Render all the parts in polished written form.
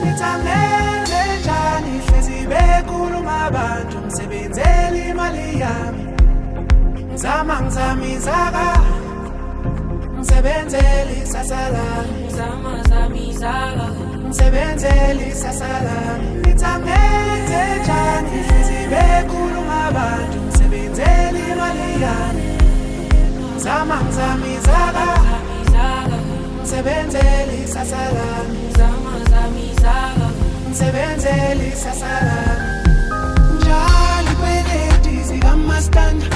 Ngithamele njani hlezi bekhuluma abantu ngisebenzela imali yami ngizama izaka ngisebenzela isasa lami ngisebenzela isasa lami ngithamele njani hlezi bekhuluma abantu ngisebenzela imali yami ngizama izaka ngisebenzela isasa lami ngisebenzela isasa lami njalo ikweleti zikaMastanda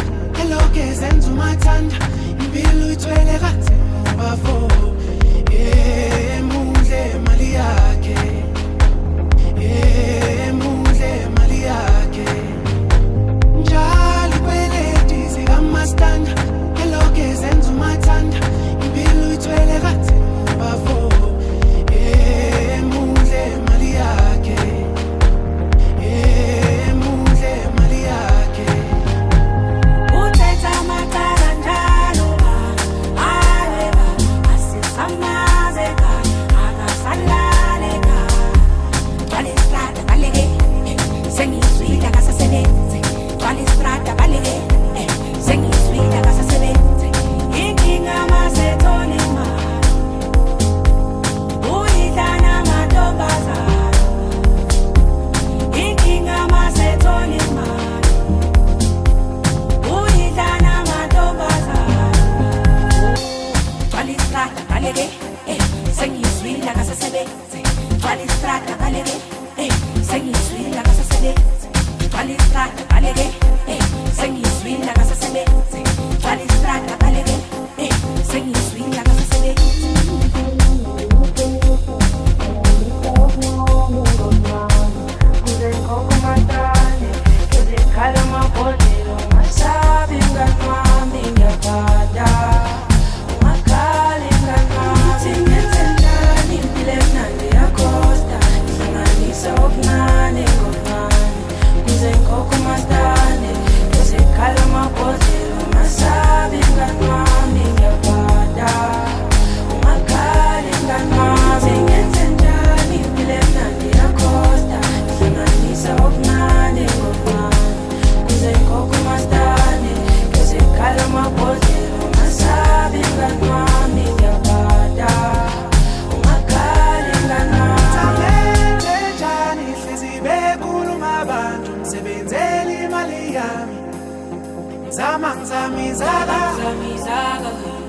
elokhu ezenza umathanda impilo uyithwele kanzima bafo emuhle mali yakhe emuhle mali yakhe njalo ikweleti zikaMastanda elokhu ezenza umathanda impilo uyithwele kanzima bafo emuhle mali yakhe emuhle mali yakhe uthetha amacala njalo ayeka asisamazeka akasalaleka twalistrada baleke sengizwile akasasebenze twalistrada baleke sengizwile akasasebenze inkinga masetholima uyidlana mantombazana inkinga masetholima uyidlana mantombazana twalistrada baleke sengizwile akasasebenze twalistrada baleke sengizwile akasasebenze twalistrada baleke sengizwile akasasebenze twalistrada baleke sengizwile akasasebenze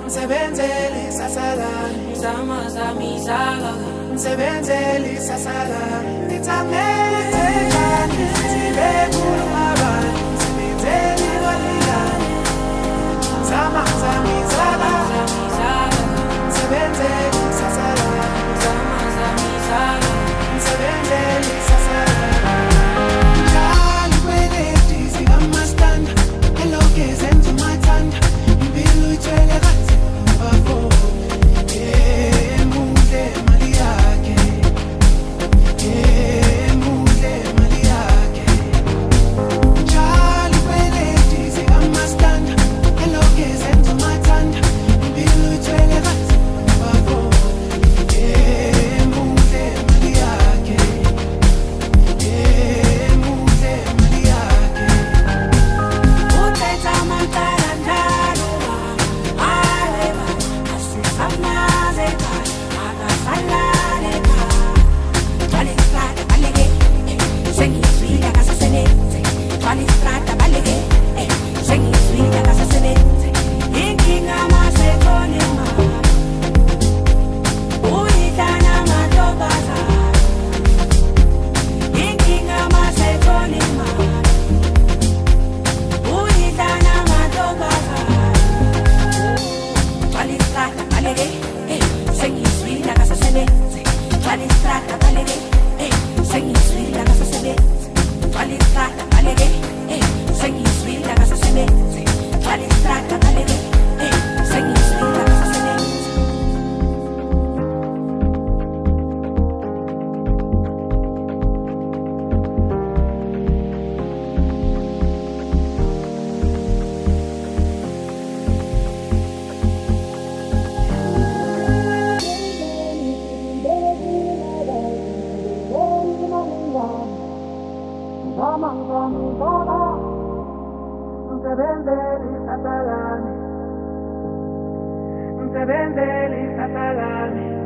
ngisebenzela isasa lami ngisebenzela isasa lami ngithamele njani hlezi bekhuluma abantu ngisebenzela imali yami ngizama izaka ngisebenzela isasa lami ngisebenzela isasa lami njalo ikweleti zikaMastanda elokhu ezenza umathanda impilo uyithwele kanzima bafo emuhle mali yakhe emuhle mali yakhe njalo ikweleti zikaMastanda elokhu ezenza umathanda impilo uyithwele kanzima bafo emuhle mali yakhe emuhle mali yakhe uthetha amacala njalo ayeka asisamazeka akasalaleka twalistrada baleke sengizwile akasasebenze twalistrada baleke sengizwile akasasebenze inkinga masetholima uyidlana mantombazana inkinga masetholima uyidlana mantombazana twalistrada baleke sengizwile akasasebenze twalistrada baleke sengizwile akasasebenze twalistrada baleke sengizwile akasasebenze twalistrada baleke sengizwile akasasebenze Mama ngami baba, msebenzeli sasalami, msebenzeli sasalami.